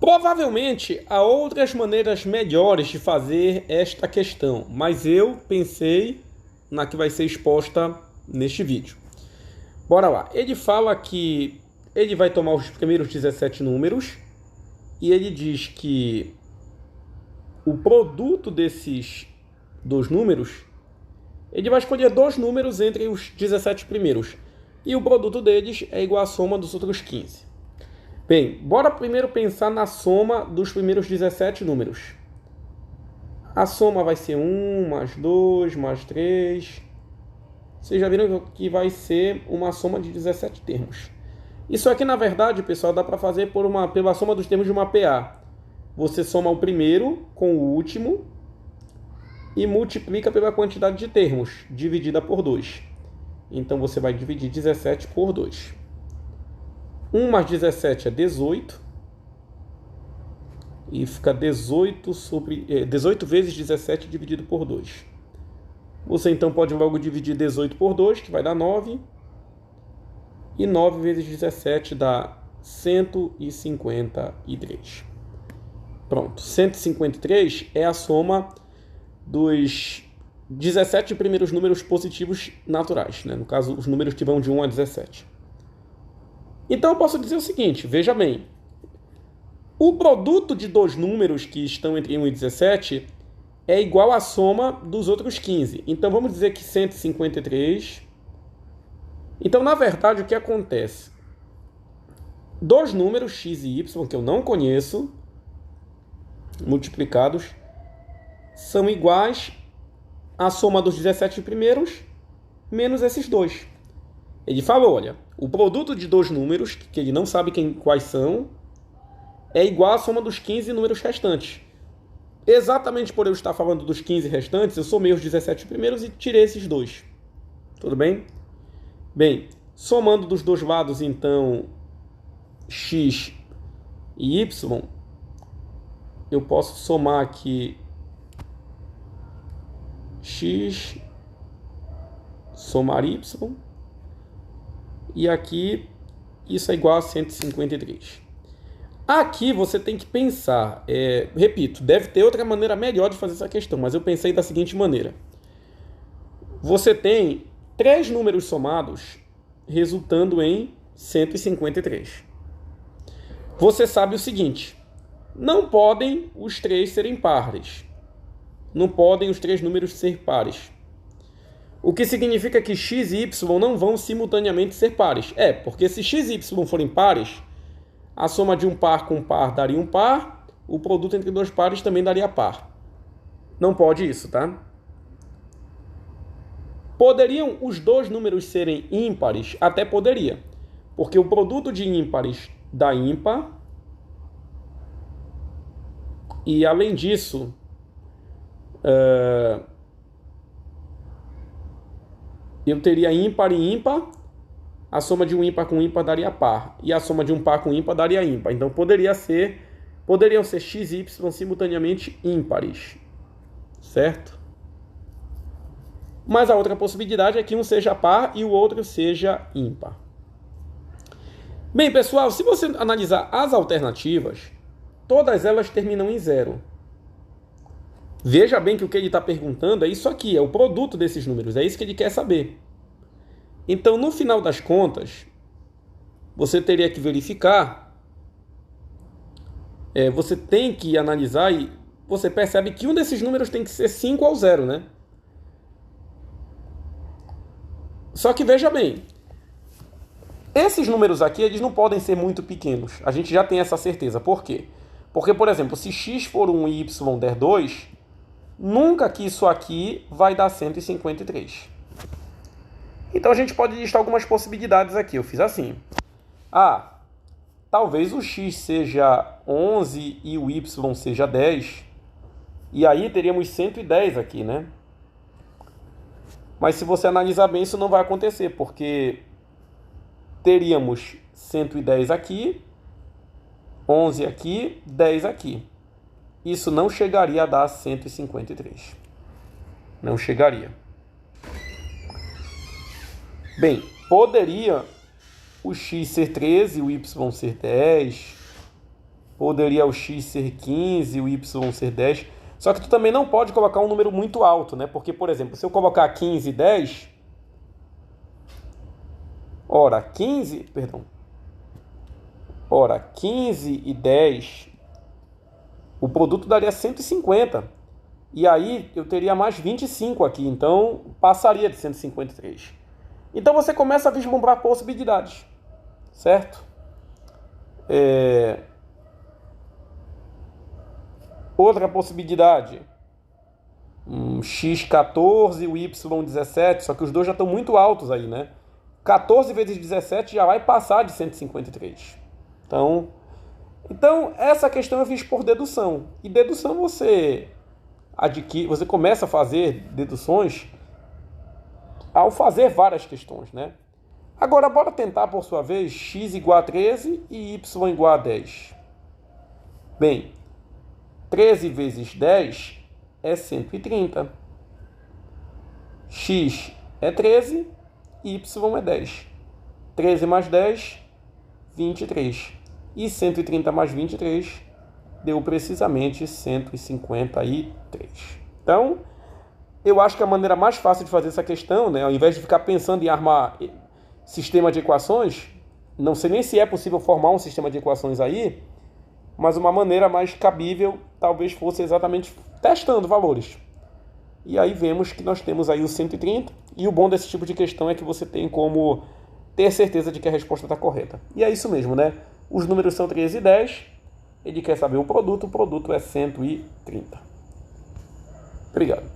Provavelmente há outras maneiras melhores de fazer esta questão, mas eu pensei na que vai ser exposta neste vídeo. Bora lá. Ele fala que ele vai tomar os primeiros 17 números e ele diz que o produto desses dois números, ele vai escolher dois números entre os 17 primeiros e o produto deles é igual à soma dos outros 15. Bem, bora primeiro pensar na soma dos primeiros 17 números. A soma vai ser 1 mais 2 mais 3. Vocês já viram que vai ser uma soma de 17 termos. Isso aqui, na verdade, pessoal, dá para fazer pela soma dos termos de uma PA. Você soma o primeiro com o último e multiplica pela quantidade de termos, dividida por 2. Então, você vai dividir 17 por 2. 1 mais 17 é 18. E fica 18 vezes 17 dividido por 2. Você então pode logo dividir 18 por 2, que vai dar 9. E 9 vezes 17 dá 153. Pronto, 153 é a soma dos 17 primeiros números positivos naturais, né? No caso, os números que vão de 1 a 17. Então eu posso dizer o seguinte, veja bem. O produto de dois números que estão entre 1 e 17 é igual à soma dos outros 15. Então vamos dizer que 153. Então, na verdade, o que acontece? Dois números x e y, que eu não conheço, multiplicados, são iguais à soma dos 17 primeiros menos esses dois. Ele fala, olha, o produto de dois números, que ele não sabe quais são, é igual à soma dos 15 números restantes. Exatamente por eu estar falando dos 15 restantes, eu somei os 17 primeiros e tirei esses dois. Tudo bem? Bem, somando dos dois lados, então, x e y, eu posso somar aqui x, somar y, e aqui isso é igual a 153. Aqui você tem que pensar, repito, deve ter outra maneira melhor de fazer essa questão, mas eu pensei da seguinte maneira. Você tem 3 números somados resultando em 153. Você sabe o seguinte, não podem os 3 serem pares. Não podem os 3 números ser pares. O que significa que x e y não vão simultaneamente ser pares. Porque se x e y forem pares, a soma de um par com um par daria um par, o produto entre dois pares também daria par. Não pode isso, tá? Poderiam os dois números serem ímpares? Até poderia, porque o produto de ímpares dá ímpar, e além disso, eu teria ímpar e ímpar, a soma de um ímpar com ímpar daria par, e a soma de um par com ímpar daria ímpar. Então poderiam ser x e y simultaneamente ímpares, certo? Mas a outra possibilidade é que um seja par e o outro seja ímpar. Bem, pessoal, se você analisar as alternativas, todas elas terminam em 0. Veja bem que o que ele está perguntando é isso aqui, é o produto desses números, é isso que ele quer saber. Então, no final das contas, você teria que verificar, você tem que analisar e você percebe que um desses números tem que ser 5 ou 0, né? Só que veja bem, esses números aqui, eles não podem ser muito pequenos. A gente já tem essa certeza. Por quê? Porque, por exemplo, se x for 1 e y der 2, nunca que isso aqui vai dar 153. Então a gente pode listar algumas possibilidades aqui. Eu fiz assim. Talvez o x seja 11 e o y seja 10. E aí teríamos 110 aqui, né? Mas se você analisar bem, isso não vai acontecer, porque teríamos 110 aqui, 11 aqui, 10 aqui. Isso não chegaria a dar 153. Não chegaria. Bem, poderia o x ser 13, o y ser 10. Poderia o x ser 15, o y ser 10. Só que tu também não pode colocar um número muito alto, né? Porque, por exemplo, se eu colocar 15 e 10... Ora, 15 e 10, o produto daria 150. E aí eu teria mais 25 aqui, então passaria de 153. Então você começa a vislumbrar possibilidades, certo? Outra possibilidade, x14 e o y17, só que os dois já estão muito altos aí, né? 14 vezes 17 já vai passar de 153. Então, essa questão eu fiz por dedução. E dedução você começa a fazer deduções ao fazer várias questões, né? Agora, bora tentar, por sua vez, x igual a 13 e y igual a 10. Bem, 13 vezes 10 é 130. X é 13, y é 10. 13 mais 10, 23. E 130 mais 23 deu precisamente 153. Então, eu acho que a maneira mais fácil de fazer essa questão, né, ao invés de ficar pensando em armar sistema de equações, não sei nem se é possível formar um sistema de equações aí, mas uma maneira mais cabível talvez fosse exatamente testando valores. E aí vemos que nós temos aí o 130, e o bom desse tipo de questão é que você tem como ter certeza de que a resposta está correta. E é isso mesmo, né? Os números são 13 e 10, ele quer saber o produto é 130. Obrigado.